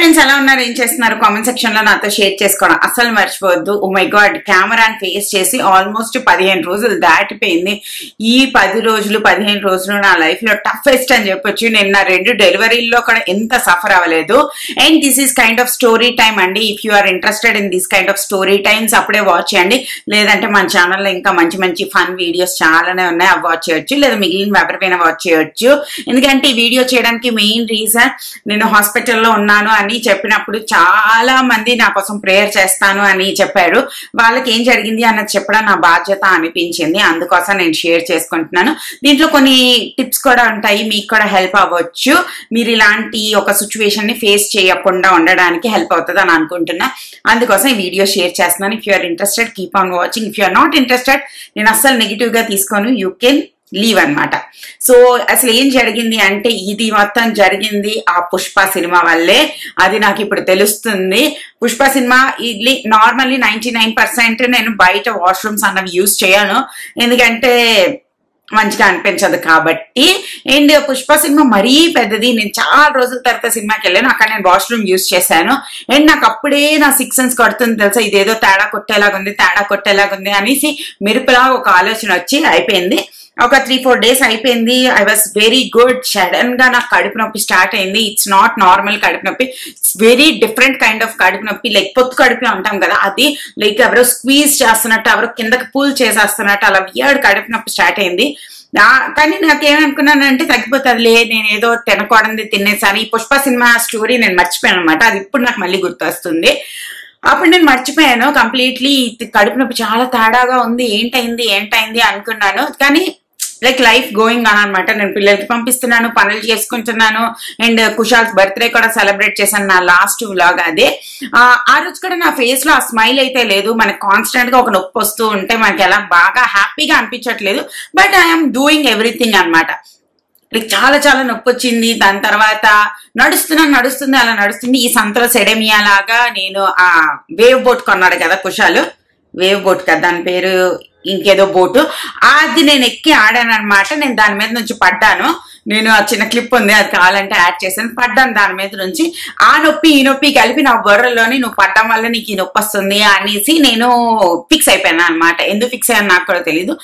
Friends ఎలా ఉన్నారు ఏం చేస్తున్నారు కామెంట్ సెక్షన్ లో నాతో షేర్ చేసుకోవడం అసలు మర్చిపోవద్దు. ఓ మై గాడ్, కెమెరాని ఫేస్ చేసి ఆల్మోస్ట్ 15 రోజులు దాటిపోయింది. ఈ 10 రోజులు 15 రోజులు నా లైఫ్ లో టఫెస్ట్ అని చెప్పొచ్చు. నేను నా 2 డెలివరీల్లో కూడా ఎంత సఫర్ అవ్వలేదు. And this is kind of story time అండి. If you are interested in this kind of story times అప్పుడే వాచ్ చేయండి. లేదంటే మన ఛానల్లో ఇంకా మంచి మంచి ఫన్ వీడియోస్ చాలానే ఉన్నాయి, అవి వాచ్ చేయొచ్చు. లేదా మిగిలిన ఎవరికైనా వాచ్ చేయొచ్చు. ఎందుకంటే ఈ వీడియో చేయడానికి మెయిన్ రీజన్, నేను హాస్పిటల్లో ఉన్నాను అని చెప్పినప్పుడు చాలా మంది నా కోసం ప్రేయర్ చేస్తాను అని చెప్పారు. వాళ్ళకి ఏం జరిగింది అన్నది చెప్పడం నా బాధ్యత అనిపించింది. అందుకోసం నేను షేర్ చేసుకుంటున్నాను. దీంట్లో కొన్ని టిప్స్ కూడా ఉంటాయి, మీకు కూడా హెల్ప్ అవ్వచ్చు. మీరు ఇలాంటి ఒక సిచ్యువేషన్ ని ఫేస్ చేయకుండా ఉండడానికి హెల్ప్ అవుతుంది అని అనుకుంటున్నా. అందుకోసం ఈ వీడియో షేర్ చేస్తున్నాను. If you are interested keep on watching. If you are not interested, నేను అస్సలు నెగిటివ్ గా తీసుకోను, యూ కెన్ లీవ్ అనమాట. సో అసలు ఏం జరిగింది అంటే, ఇది మొత్తం జరిగింది ఆ పుష్ప సినిమా వల్లే. అది నాకు ఇప్పుడు తెలుస్తుంది. పుష్ప సినిమా ఇది నార్మల్లీ 99% నేను బయట వాష్రూమ్స్ అన్నవి యూజ్ చేయను, ఎందుకంటే మంచిగా అనిపించదు కాబట్టి. అండ్ పుష్ప సినిమా మరీ పెద్దది. నేను చాలా రోజుల తర్వాత సినిమాకి వెళ్ళాను, అక్కడ నేను వాష్రూమ్ యూజ్ చేశాను. అండ్ నాకు అప్పుడే నా 6 సెన్స్ కడుతుంది తెలుసా, ఇదేదో తేడా కొట్టేలాగుంది అనేసి మెరుపులా ఒక ఆలోచన వచ్చి అయిపోయింది. ఒక 3-4 డేస్ అయిపోయింది. I was very good. Sudden గా నాకు కడుపు నొప్పి స్టార్ట్ అయింది. ఇట్స్ నాట్ నార్మల్ కడుపు నొప్పి, it's very different kind of కడుపు నొప్పి. లైక్ పొత్తు కడుపు అంటాం కదా, అది లైక్ ఎవరో స్క్వీజ్ చేస్తున్నట్టు, ఎవరో కిందకి పూల్ చేసేస్తున్నట్టు, అలా వియర్డ్ కడుపు నొప్పి స్టార్ట్ అయింది. కానీ నాకేమనుకున్నానంటే తగ్గిపోతుందిలే, నేను ఏదో తినకూడదు తినేసాను. ఈ పుష్ప సినిమా స్టోరీ నేను మర్చిపోయాను అనమాట. అది ఇప్పుడు నాకు మళ్ళీ గుర్తొస్తుంది. అప్పుడు నేను మర్చిపోయాను కంప్లీట్లీ. కడుపు నొప్పి చాలా తేడాగా ఉంది, ఏంటైంది అనుకున్నాను. కానీ లైక్ లైఫ్ గోయింగ్ ఆన్ అనమాట. నేను పిల్లలకి పంపిస్తున్నాను, పనులు చేసుకుంటున్నాను. అండ్ కుషాల్స్ బర్త్డే కూడా సెలబ్రేట్ చేశాను, నా లాస్ట్ వ్లాగ్ అదే. ఆ రోజు కూడా నా ఫేస్ లో ఆ స్మైల్ అయితే లేదు. మనకి కాన్స్టెంట్ గా ఒక నొప్పి వస్తూ ఉంటే మనకి ఎలా బాగా హ్యాపీగా అనిపించట్లేదు. బట్ ఐఎమ్ డూయింగ్ ఎవ్రీథింగ్ అనమాట. లైక్ చాలా నొప్పి వచ్చింది. దాని తర్వాత అలా నడుస్తుంది. ఈ సంతలో సెడమియా లాగా నేను ఆ వేవ్ బోట్ కొన్నాడు కదా కుషాలు, వేవ్ బోట్ కదా దాని పేరు, ఇంకేదో బోటు, అది నేను ఎక్కి ఆడాను అనమాట. నేను దాని మీద నుంచి పడ్డాను. నేను ఆ చిన్న క్లిప్ ఉంది, అది కావాలంటే యాడ్ చేశాను. పడ్డాను దాని మీద నుంచి. ఆ నొప్పి ఈ నొప్పి కలిపి నా బుర్రలోని నువ్వు పడ్డం వల్ల నీకు ఈ నొప్పి వస్తుంది అనేసి నేను ఫిక్స్ అయిపోయాను అనమాట. ఎందుకు ఫిక్స్ అయ్యాను నాకు కూడా తెలీదు.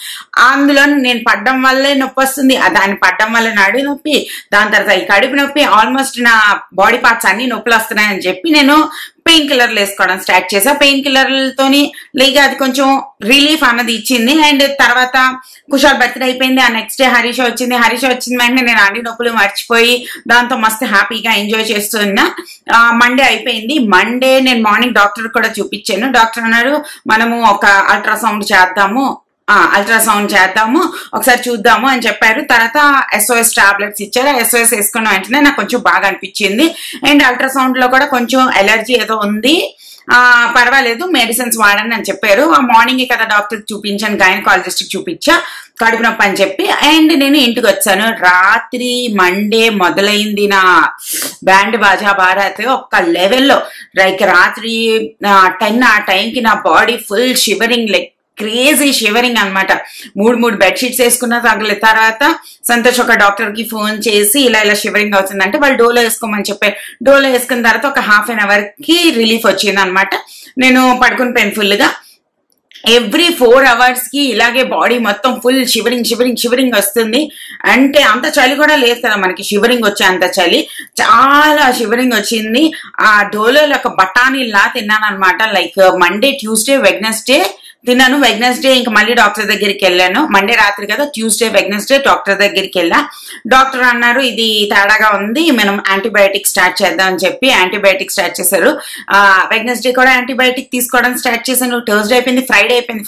అందులో నేను పడ్డం వల్లే నొప్పి వస్తుంది, దాన్ని పడ్డం వల్ల నడు నొప్పి, దాని తర్వాత ఈ కడుపు నొప్పి, ఆల్మోస్ట్ నా బాడీ పార్ట్స్ అన్ని నొప్పులు వస్తున్నాయని చెప్పి నేను పెయిన్ కిల్లర్లు వేసుకోవడం స్టార్ట్ చేసా. పెయిన్ కిల్లర్లతోని లైక్ అది కొంచెం రిలీఫ్ అన్నది ఇచ్చింది. అండ్ తర్వాత కుషాల్ బర్త్డే అయిపోయింది. ఆ నెక్స్ట్ డే హరీష వచ్చింది వెంటనే నేను అన్ని నొప్పులు మర్చిపోయి దాంతో మస్తు హ్యాపీగా ఎంజాయ్ చేస్తున్నా. మండే అయిపోయింది. మండే నేను మార్నింగ్ డాక్టర్ కూడా చూపించాను. డాక్టర్ అన్నారు మనము ఒక అల్ట్రాసౌండ్ చేద్దాము, ఒకసారి చూద్దాము అని చెప్పారు. తర్వాత SOS టాబ్లెట్స్ ఇచ్చారు. SOS వేసుకున్న వెంటనే నాకు కొంచెం బాగా అనిపించింది. అండ్ అల్ట్రాసౌండ్ లో కూడా కొంచెం ఎలర్జీ ఏదో ఉంది, పర్వాలేదు మెడిసిన్స్ వాడని అని చెప్పారు. ఆ మార్నింగ్ కదా డాక్టర్ చూపించాను, గైనకాలజిస్ట్ చూపించా కడుపు నొప్పి అని చెప్పి. అండ్ నేను ఇంటికి వచ్చాను. రాత్రి మండే మొదలైంది నా బ్యాండ్ బాజా భారత్ ఒక లెవెల్లో. లైక్ రాత్రి 10 ఆ టైంకి నా body full shivering, like crazy shivering అనమాట. 3 బెడ్షీట్స్ వేసుకున్న తగ్గలేదు. తర్వాత సంతోష్ ఒక డాక్టర్ కి ఫోన్ చేసి ఇలా షివరింగ్ అవుతుందంటే వాళ్ళు డోలో వేసుకోమని చెప్పారు. డోలో వేసుకున్న తర్వాత ఒక ½ an hour కి రిలీఫ్ వచ్చింది అనమాట. నేను పడుకుని పోయాను ఫుల్ గా. ఎవ్రీ 4 hours కి ఇలాగే బాడీ మొత్తం ఫుల్ షివరింగ్ వస్తుంది. అంటే అంత చలి కూడా లేదు కదా మనకి, షివరింగ్ వచ్చే అంత చలి, చాలా షివరింగ్ వచ్చింది. ఆ డోలో ఒక బఠానీలా తిన్నాను అనమాట. లైక్ మండే, ట్యూస్డే, వెడ్నెస్డే తిన్నాను. వెడ్నెస్డే ఇంకా మళ్ళీ డాక్టర్ దగ్గరికి వెళ్ళాను. మండే రాత్రి కదా, ట్యూస్డే వెడ్నెస్డే డాక్టర్ దగ్గరికి వెళ్ళా. డాక్టర్ అన్నారు ఇది తేడాగా ఉంది, మనం యాంటీబయాటిక్ స్టార్ట్ చేద్దాం అని చెప్పి యాంటీబయాటిక్ స్టార్ట్ చేశారు. వెడ్నెస్డే కూడా యాంటీబయాటిక్ తీసుకోవడం స్టార్ట్ చేశాను. థర్స్డే అయిపోయింది,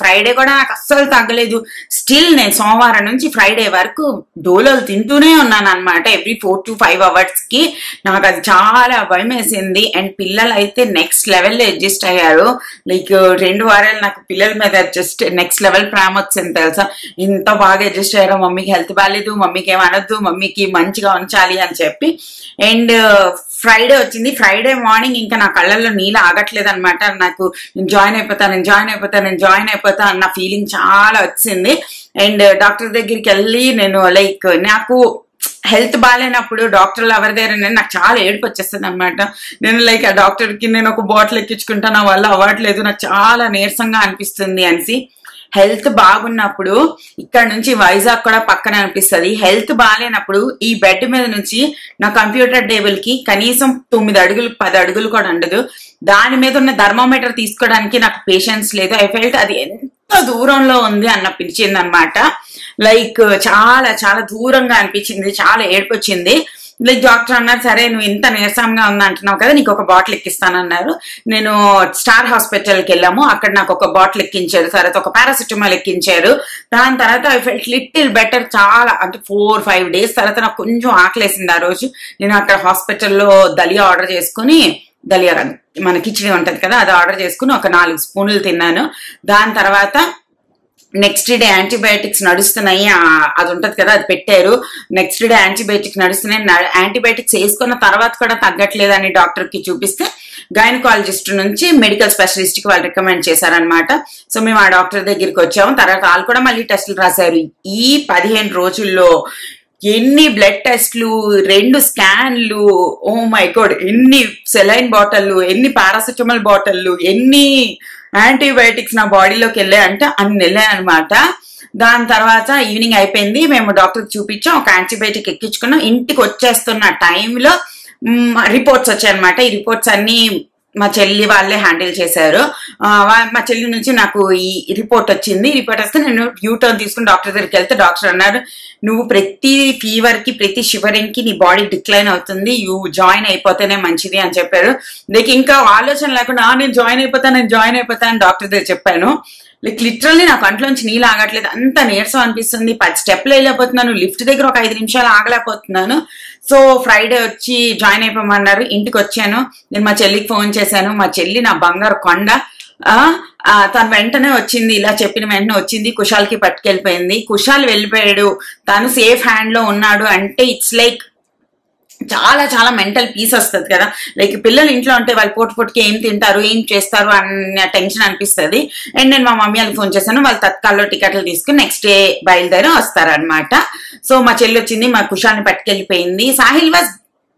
ఫ్రైడే కూడా నాకు అస్సలు తగ్గలేదు. స్టిల్ నేను సోమవారం నుంచి ఫ్రైడే వరకు డోలోలు తింటూనే ఉన్నాను అనమాట. ఎవ్రీ 4 to 5 hours కి. నాకు అది చాలా భయం వేసింది. అండ్ పిల్లలు అయితే నెక్స్ట్ లెవెల్లో అడ్జస్ట్ అయ్యారు. లైక్ 2 వారాలు నాకు పిల్లల మీద అడ్జస్ట్ నెక్స్ట్ లెవెల్ ప్రేమ వచ్చింది తెలుసా. ఇంత బాగా అడ్జస్ట్ అయ్యారు. మమ్మీకి హెల్త్ బాగాలేదు, మమ్మీకి ఏమనొద్దు, మమ్మీకి మంచిగా ఉంచాలి అని చెప్పి. అండ్ ఫ్రైడే వచ్చింది. ఫ్రైడే మార్నింగ్ ఇంకా నా కళ్ళల్లో నీళ్ళు ఆగట్లేదు అనమాట. నాకు నేను జాయిన్ అయిపోతా అన్న ఫీలింగ్ చాలా వచ్చింది. అండ్ డాక్టర్ దగ్గరికి వెళ్ళి నేను లైక్ నాకు హెల్త్ బాగాలేనప్పుడు డాక్టర్లు ఎవరి దగ్గర నాకు చాలా ఏడుపు వచ్చేస్తుంది అనమాట. నేను లైక్ ఆ డాక్టర్కి నేను ఒక బాటిల్ ఎక్కించుకుంటా, నా వల్ల అవ్వట్లేదు, నాకు చాలా నీరసంగా అనిపిస్తుంది అనేసి. హెల్త్ బాగున్నప్పుడు ఇక్కడ నుంచి వైజాగ్ కూడా పక్కన అనిపిస్తుంది. హెల్త్ బాగాలేనప్పుడు ఈ బెడ్ మీద నుంచి నా కంప్యూటర్ టేబుల్ కి కనీసం 9 అడుగులు 10 అడుగులు కూడా ఉండదు. దాని మీద ఉన్న థర్మోమీటర్ తీసుకోవడానికి నాకు పేషెన్స్ లేదు. ఐ ఫెల్ట్ అది ఎంత దూరంలో ఉంది అనిపించింది అనమాట. లైక్ చాలా చాలా దూరంగా అనిపించింది, చాలా ఏడుపు వచ్చింది. లైక్ డాక్టర్ అన్నారు, సరే నువ్వు ఇంత నీరసంగా ఉంది అంటున్నావు కదా, నీకు ఒక బాటిల్ ఎక్కిస్తానన్నారు. నేను స్టార్ హాస్పిటల్కి వెళ్ళాము, అక్కడ నాకు ఒక బాటిల్ ఎక్కించారు, తర్వాత ఒక పారాసిటమాల్ ఎక్కించారు. దాని తర్వాత ఐ ఫెల్ట్ లిటిల్ బెటర్. చాలా అంటే 4-5 డేస్ తర్వాత నాకు కొంచెం ఆకలేసింది. ఆ రోజు నేను అక్కడ హాస్పిటల్లో దలియా ఆర్డర్ చేసుకుని, దలియా మన కిచిడి ఉంటది కదా, అది ఆర్డర్ చేసుకుని ఒక 4 స్పూన్లు తిన్నాను. దాని తర్వాత నెక్స్ట్ డే యాంటీబయాటిక్స్ నడుస్తున్నాయి, అది ఉంటది కదా, అది పెట్టారు. నెక్స్ట్ డే యాంటీబయాటిక్స్ నడుస్తున్నాయి. యాంటీబయాటిక్స్ వేసుకున్న తర్వాత కూడా తగ్గట్లేదని డాక్టర్ కి చూపిస్తే గైనకాలజిస్ట్ నుంచి మెడికల్ స్పెషలిస్ట్ కి వాళ్ళు రికమెండ్ చేశారనమాట. సో మేము ఆ డాక్టర్ దగ్గరికి వచ్చాము. తర్వాత వాళ్ళు కూడా మళ్ళీ టెస్టులు రాశారు. ఈ 15 రోజుల్లో ఎన్ని బ్లడ్ టెస్ట్లు, 2 స్కాన్లు, ఓ మై గాడ్, ఎన్ని సెలైన్ బాటిల్లు, ఎన్ని పారాసిటమాల్ బాటిల్లు, ఎన్ని యాంటీబయాటిక్స్ నా బాడీలోకి వెళ్ళాయి అంటే అన్ని వెళ్ళాయి అనమాట. దాని తర్వాత ఈవినింగ్ అయిపోయింది, మేము డాక్టర్కి చూపించాం, ఒక యాంటీబయాటిక్ ఎక్కించుకున్నాం. ఇంటికి వచ్చేస్తున్న టైంలో రిపోర్ట్స్ వచ్చాయన్నమాట. ఈ రిపోర్ట్స్ అన్ని మా చెల్లి వాళ్ళే హ్యాండిల్ చేశారు. మా చెల్లి నుంచి నాకు ఈ రిపోర్ట్ వచ్చింది. రిపోర్ట్ వస్తే నేను యూటర్న్ తీసుకుని డాక్టర్ దగ్గరికి వెళ్తే డాక్టర్ అన్నారు, నువ్వు ప్రతి ఫీవర్ కి ప్రతి షివరింగ్ కి నీ బాడీ డిక్లైన్ అవుతుంది, జాయిన్ అయిపోతేనే మంచిది అని చెప్పారు. నీకు ఇంకా ఆలోచన లేకుండా నేను జాయిన్ అయిపోతాను డాక్టర్ దగ్గర చెప్పాను. లైక్ లిటరల్లీ నా కంట్లోంచి నీళ్ళు ఆగట్లేదు, అంత నీరసం అనిపిస్తుంది. 10 స్టెప్లు వెళ్ళలేకపోతున్నాను, లిఫ్ట్ దగ్గర ఒక 5 నిమిషాలు ఆగలేకపోతున్నాను. సో ఫ్రైడే వచ్చి జాయిన్ అయిపోమన్నారు. ఇంటికి వచ్చాను, నేను మా చెల్లికి ఫోన్ చేశాను. మా చెల్లి నా బంగారు కొండ, తను వెంటనే వచ్చింది, ఇలా చెప్పిన వెంటనే వచ్చింది, కుషాల్కి పట్టుకెళ్ళిపోయింది. కుషాల్ వెళ్ళిపోయాడు, తను సేఫ్ హ్యాండ్ లో ఉన్నాడు అంటే ఇట్స్ లైక్ చాలా చాలా మెంటల్ పీస్ వస్తుంది కదా. లైక్ పిల్లలు ఇంట్లో ఉంటే వాళ్ళు పొట్టుకి ఏం తింటారు, ఏం చేస్తారు అన్న టెన్షన్ అనిపిస్తుంది. అండ్ నేను మా మమ్మీ వాళ్ళకి ఫోన్ చేశాను, వాళ్ళు తత్కాల్లో టికెట్లు తీసుకుని నెక్స్ట్ డే బయలుదేరి వస్తారనమాట. సో మా చెల్లి వచ్చింది, మా కుషాల్ని పట్టుకెళ్ళిపోయింది. సాహిల్ వాజ్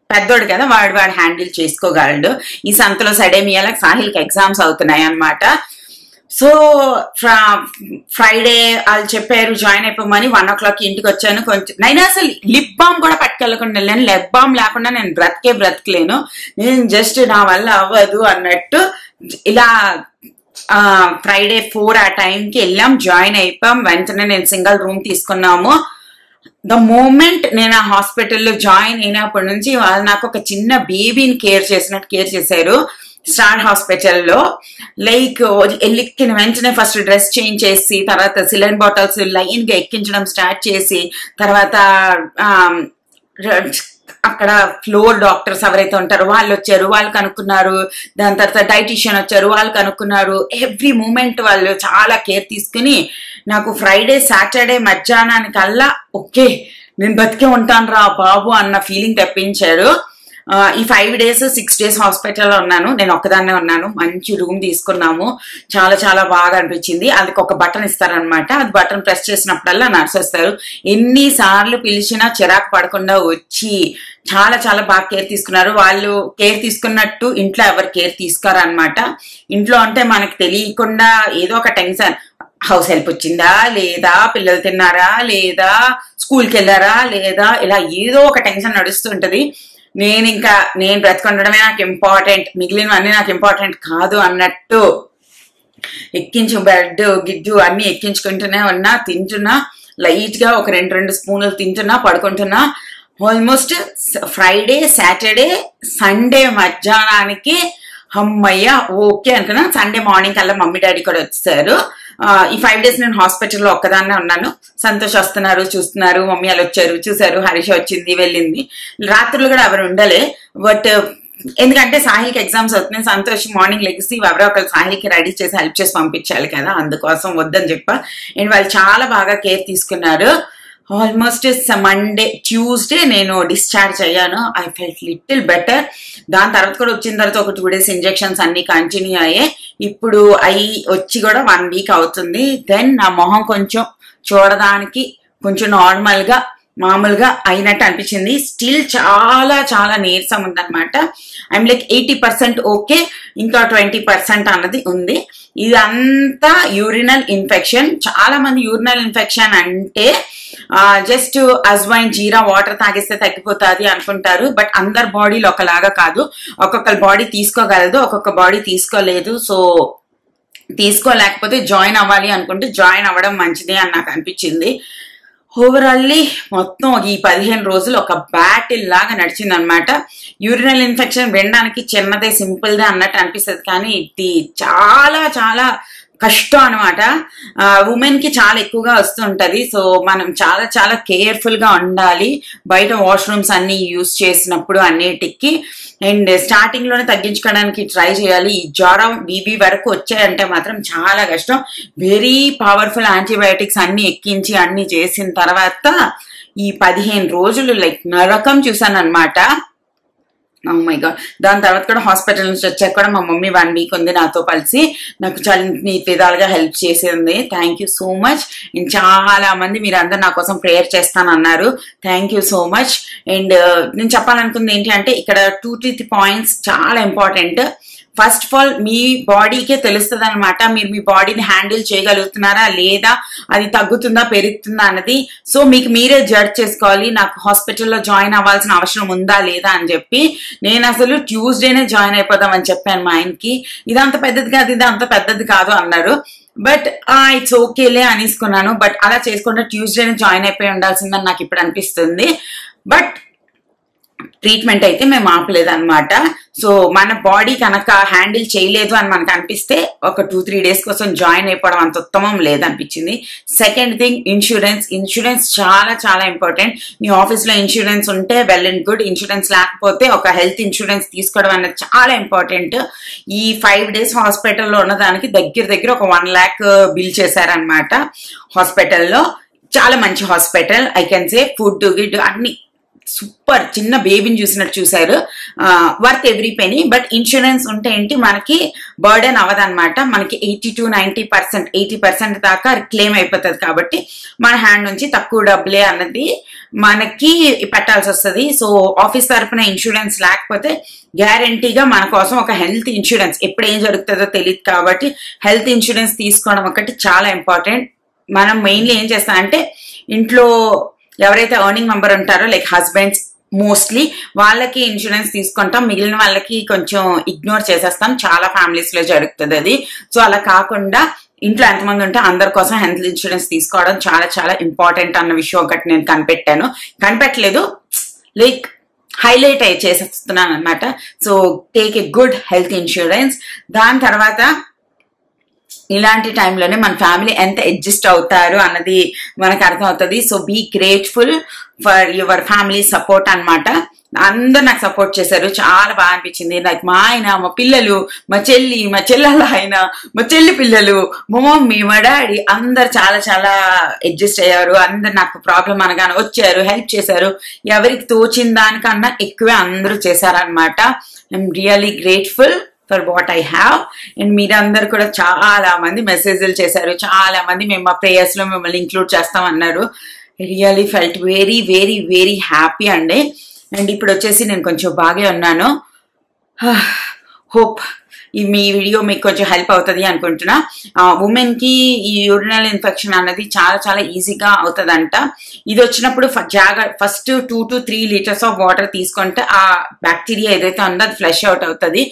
పెద్దోడు కదా, వాడు హ్యాండిల్ చేసుకోగలడు. ఈ సంతలో సడేమియాలకు సాహిల్కి ఎగ్జామ్స్ అవుతున్నాయి అనమాట. సో ఫ్రైడే వాళ్ళు చెప్పారు జాయిన్ అయిపోమని. 1 o'clock ఇంటికి వచ్చాను. కొంచెం నేను అసలు లిప్ బామ్ కూడా పట్టుకెళ్ళకుండా వెళ్ళాను. లిప్ బామ్ లేకుండా నేను బ్రతకలేను. నేను జస్ట్ నా వల్ల అవ్వదు అన్నట్టు ఇలా ఫ్రైడే 4 ఆ టైంకి వెళ్ళాం, జాయిన్ అయిపోయాం. వెంటనే నేను సింగిల్ రూమ్ తీసుకున్నాము. ద మూమెంట్ నేను ఆ హాస్పిటల్లో జాయిన్ అయినప్పటి నుంచి వాళ్ళు నాకు ఒక చిన్న బేబీని కేర్ చేశారు స్టార్ హాస్పిటల్లో. లైక్ ఎక్కిన వెంటనే ఫస్ట్ డ్రెస్ చేంజ్ చేసి, తర్వాత సిలైన్ బాటిల్స్ లైన్ గా ఎక్కించడం స్టార్ట్ చేసి, తర్వాత అక్కడ ఫ్లోర్ డాక్టర్స్ ఎవరైతే ఉంటారో వాళ్ళు వచ్చారు, వాళ్ళు కనుక్కున్నారు. దాని తర్వాత డైటీషియన్ వచ్చారు, వాళ్ళు కనుక్కున్నారు. ఎవ్రీ మూమెంట్ వాళ్ళు చాలా కేర్ తీసుకుని నాకు ఫ్రైడే సాటర్డే మధ్యాహ్నానికల్లా ఓకే నేను బతికే ఉంటాను రా బాబు అన్న ఫీలింగ్ తెప్పించారు. ఈ 5 days 6 days హాస్పిటల్లో ఉన్నాను. నేను ఒక్కదాన్నే ఉన్నాను. మంచి రూమ్ తీసుకున్నాము, చాలా చాలా బాగా అనిపించింది. అది ఒక బటన్ ఇస్తారనమాట, అది బటన్ ప్రెస్ చేసినప్పుడల్లా నర్స్ వస్తారు. ఎన్నిసార్లు పిలిచినా చిరాకు పడకుండా వచ్చి చాలా చాలా బాగా కేర్ తీసుకున్నారు. వాళ్ళు కేర్ తీసుకున్నట్టు ఇంట్లో ఎవరు కేర్ తీసుకోరనమాట. ఇంట్లో అంటే మనకు తెలియకుండా ఏదో ఒక టెన్షన్, హౌస్ హెల్ప్ వచ్చిందా లేదా, పిల్లలు తిన్నారా లేదా, స్కూల్కి వెళ్ళారా లేదా, ఇలా ఏదో ఒక టెన్షన్ నడుస్తుంటది. నేను బ్రతకుండడమే నాకు ఇంపార్టెంట్, మిగిలినవన్నీ నాకు ఇంపార్టెంట్ కాదు అన్నట్టు ఎక్కించు బెడ్ గిడ్డు అన్ని ఎక్కించుకుంటూనే ఉన్నా. తింటున్నా లైట్ గా ఒక 2 స్పూన్లు తింటున్నా, పడుకుంటున్నా. ఆల్మోస్ట్ ఫ్రైడే సాటర్డే సండే మధ్యాహ్నానికి అమ్మయ్య ఓకే అనుకున్నా. సండే మార్నింగ్ కల్లా మమ్మీ డాడీ కూడా వచ్చారు. ఈ 5 days నేను హాస్పిటల్లో ఒక్కదాన్నే ఉన్నాను. సంతోష్ వస్తున్నారు, చూస్తున్నారు, మమ్మీ వాళ్ళు వచ్చారు, చూసారు, హరీష వచ్చింది వెళ్ళింది. రాత్రులు కూడా ఎవరు ఉండలే. బట్ ఎందుకంటే సాహిల్కి ఎగ్జామ్స్ అవుతున్నాయి. సంతోష్ మార్నింగ్ లెగిసి ఎవరో ఒకరు సాహిల్కి రెడీ చేసి హెల్ప్ చేసి పంపించాలి కదా, అందుకోసం వద్దని చెప్పా. అండ్ వాళ్ళు చాలా బాగా కేర్ తీసుకున్నారు. ఆల్మోస్ట్ ట్యూస్డే నేను డిశ్చార్జ్ అయ్యాను. I felt little better. దాని తర్వాత కూడా వచ్చిన తర్వాత ఒక 2 days ఇంజెక్షన్స్ అన్ని కంటిన్యూ అయ్యాయి. ఇప్పుడు వచ్చి కూడా 1 week అవుతుంది. దెన్ నా మొహం కొంచెం చూడడానికి కొంచెం నార్మల్ గా మామూలుగా అయినట్టు అనిపించింది. స్టిల్ చాలా చాలా నీరసం ఉందన్నమాట. ఐఎమ్ లైక్ 80% ఓకే, ఇంకా 20% అన్నది ఉంది. ఇదంతా యూరినల్ ఇన్ఫెక్షన్. చాలా మంది యూరినల్ ఇన్ఫెక్షన్ అంటే జస్ట్ అజ్వైన్ జీరా వాటర్ తాగిస్తే తగ్గిపోతుంది అనుకుంటారు. బట్ అందరి బాడీలో ఒకలాగా కాదు. ఒక్కొక్క బాడీ తీసుకోగలదు, ఒక్కొక్క బాడీ తీసుకోలేదు. సో తీసుకోలేకపోతే జాయిన్ అవ్వాలి అనుకుంటే జాయిన్ అవ్వడం మంచిది అని నాకు అనిపించింది. ఓవరాల్లీ మొత్తం ఈ 15 రోజులు ఒక బ్యాటిల్ లాగా నడిచింది అనమాట. యూరినల్ ఇన్ఫెక్షన్ వినడానికి చిన్నదే, సింపుల్దే అన్నట్టు అనిపిస్తుంది, కానీ ఇది చాలా చాలా కష్టం అనమాట. ఉమెన్ కి చాలా ఎక్కువగా వస్తుంటది. సో మనం చాలా చాలా కేర్ఫుల్ గా ఉండాలి బయట వాష్రూమ్స్ అన్ని యూజ్ చేసినప్పుడు అన్నిటికి. అండ్ స్టార్టింగ్ లోనే తగ్గించుకోవడానికి ట్రై చేయాలి. ఈ జ్వరం బీబీ వరకు వచ్చాయంటే మాత్రం చాలా కష్టం. వెరీ పవర్ఫుల్ యాంటీబయాటిక్స్ అన్ని ఎక్కించి అన్ని చేసిన తర్వాత ఈ 15 రోజులు లైక్ నరకం చూసాను అనమాట. Oh my God. దాని తర్వాత కూడా హాస్పిటల్ నుంచి వచ్చాక కూడా మా మమ్మీ 1 వీక్ ఉంది నాతో కలిసి, నాకు చాలా విధాలుగా హెల్ప్ చేసింది. Thank you so much. And చాలా మంది మీరు అందరు నా కోసం ప్రేయర్ చేస్తానన్నారు. Thank you so much. And నేను చెప్పాలనుకుంది ఏంటి అంటే ఇక్కడ 2-3 పాయింట్స్ చాలా ఇంపార్టెంట్. ఫస్ట్ ఆఫ్ ఆల్ మీ బాడీకే తెలుస్తుంది అనమాట, మీరు మీ బాడీని హ్యాండిల్ చేయగలుగుతున్నారా లేదా, అది తగ్గుతుందా పెరుగుతుందా అన్నది. సో మీకు మీరే జడ్జ్ చేసుకోవాలి, నాకు హాస్పిటల్లో జాయిన్ అవ్వాల్సిన అవసరం ఉందా లేదా అని చెప్పి. నేను అసలు ట్యూస్డేనే జాయిన్ అయిపోదాం అని చెప్పాను మా ఆయనకి. ఇదంత పెద్దది కాదు, ఇది అంత పెద్దది కాదు అన్నారు. బట్ ఇట్స్ ఓకేలే అనేసుకున్నాను. బట్ అలా చేసుకుంటే ట్యూస్డేనే జాయిన్ అయిపోయి ఉండాల్సిందని నాకు ఇప్పుడు అనిపిస్తుంది. బట్ ట్రీట్మెంట్ అయితే మేము ఆపలేదన్నమాట. సో మన బాడీ కనుక హ్యాండిల్ చేయలేదు అని మనకు అనిపిస్తే ఒక 2-3 డేస్ కోసం జాయిన్ అయిపోవడం అంత ఉత్తమం లేదనిపించింది. సెకండ్ థింగ్, ఇన్సూరెన్స్ చాలా చాలా ఇంపార్టెంట్. మీ ఆఫీస్ లో ఇన్సూరెన్స్ ఉంటే వెల్ అండ్ గుడ్. ఇన్సూరెన్స్ లేకపోతే ఒక హెల్త్ ఇన్సూరెన్స్ తీసుకోవడం అనేది చాలా ఇంపార్టెంట్. ఈ 5 డేస్ హాస్పిటల్లో ఉన్నదానికి దగ్గర ఒక 1 lakh బిల్ చేశారనమాట హాస్పిటల్లో. చాలా మంచి hospital, I can say. Food గిడ్ అన్ని సూపర్, చిన్న బేబీని చూసినట్టు చూసారు. Worth every penny. But insurance ఉంటే ఏంటి మనకి బర్డెన్ అవ్వదన్నమాట. మనకి 80-90%, 80% దాకా క్లెయిమ్ అయిపోతుంది. కాబట్టి మన హ్యాండ్ నుంచి తక్కువ డబ్బులే అన్నది మనకి పెట్టాల్సి వస్తుంది. సో ఆఫీస్ తరఫున ఇన్సూరెన్స్ లేకపోతే గ్యారంటీగా మన కోసం ఒక హెల్త్ ఇన్సూరెన్స్, ఎప్పుడు ఏం జరుగుతుందో తెలియదు కాబట్టి హెల్త్ ఇన్సూరెన్స్ తీసుకోవడం ఒకటి చాలా ఇంపార్టెంట్. మనం మెయిన్లీ ఏం చేస్తామంటే ఇంట్లో ఎవరైతే ఎర్నింగ్ మెంబర్ ఉంటారో లైక్ హస్బెండ్స్ మోస్ట్లీ వాళ్ళకి ఇన్సూరెన్స్ తీసుకుంటాం, మిగిలిన వాళ్ళకి కొంచెం ఇగ్నోర్ చేసేస్తాం. చాలా ఫ్యామిలీస్ లో జరుగుతుంది అది. సో అలా కాకుండా ఇంట్లో ఎంతమంది ఉంటే అందరి కోసం హెల్త్ ఇన్సూరెన్స్ తీసుకోవడం చాలా చాలా ఇంపార్టెంట్ అన్న విషయం ఒకటి నేను కనిపెట్టలేదు, లైక్ హైలైట్ అయ్యి చేసేస్తున్నాను అనమాట. So take a good health insurance. దాని తర్వాత ఇలాంటి టైంలోనే మన ఫ్యామిలీ ఎంత అడ్జస్ట్ అవుతారు అన్నది మనకు అర్థమవుతుంది. So be grateful for your family support అనమాట. అందరు నాకు సపోర్ట్ చేశారు, చాలా బాగా అనిపించింది. లైక్ మా ఆయన, మా పిల్లలు, మా చెల్లెల ఆయన, మా చెల్లి పిల్లలు, మా మమ్మీ, మా డాడీ అందరు చాలా చాలా అడ్జస్ట్ అయ్యారు. అందరు నాకు ప్రాబ్లం అనగానే వచ్చారు, హెల్ప్ చేశారు. ఎవరికి తోచిన దానికన్నా ఎక్కువే అందరూ చేశారనమాట. I'm really grateful for what I have. And మీరందరూ కూడా చాలా మంది మెసేజ్లు చేశారు, చాలా మంది మేము మా ప్రేయర్స్ లో మిమ్మల్ని ఇంక్లూడ్ చేస్తామన్నారు. Really felt very very very happy అండి. అండ్ ఇప్పుడు వచ్చేసి నేను కొంచెం బాగా ఉన్నాను. హోప్ మీ వీడియో మీకు కొంచెం హెల్ప్ అవుతుంది అనుకుంటున్నా. ఉమెన్ కి ఈ యూరినల్ ఇన్ఫెక్షన్ అన్నది చాలా చాలా ఈజీగా అవుతుందంట. ఇది వచ్చినప్పుడు first 2 to 3 liters of water తీసుకుంటే ఆ బ్యాక్టీరియా ఏదైతే ఉందో అది ఫ్లష్ అవుట్ అవుతుంది.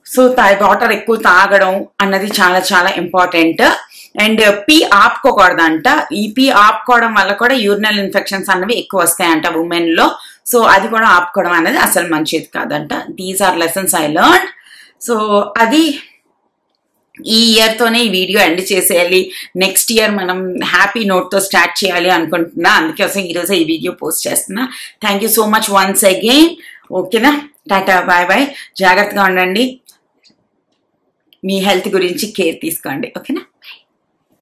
సో వాటర్ ఎక్కువ తాగడం అన్నది చాలా చాలా ఇంపార్టెంట్. And P ఆపుకోకూడదంట. ఈ పీ ఆపుకోవడం వల్ల కూడా యూరినల్ ఇన్ఫెక్షన్స్ అన్నవి ఎక్కువ వస్తాయంట ఉమెన్ లో. సో అది కూడా ఆపుకోవడం అనేది అసలు మంచిది కాదంట. These are lessons I learn. So అది ఈ ఇయర్ తోనే ఈ వీడియో ఎండ్ చేసేయాలి. నెక్స్ట్ ఇయర్ మనం హ్యాపీ నోట్ తో స్టార్ట్ చేయాలి అనుకుంటున్నా. అందుకోసం ఈరోజు ఈ వీడియో పోస్ట్ చేస్తున్నా. Thank you so much once again. ఓకేనా, టాటా, బాయ్ బాయ్. జాగ్రత్తగా ఉండండి, మీ హెల్త్ గురించి కేర్ తీసుకోండి. ఓకేనా.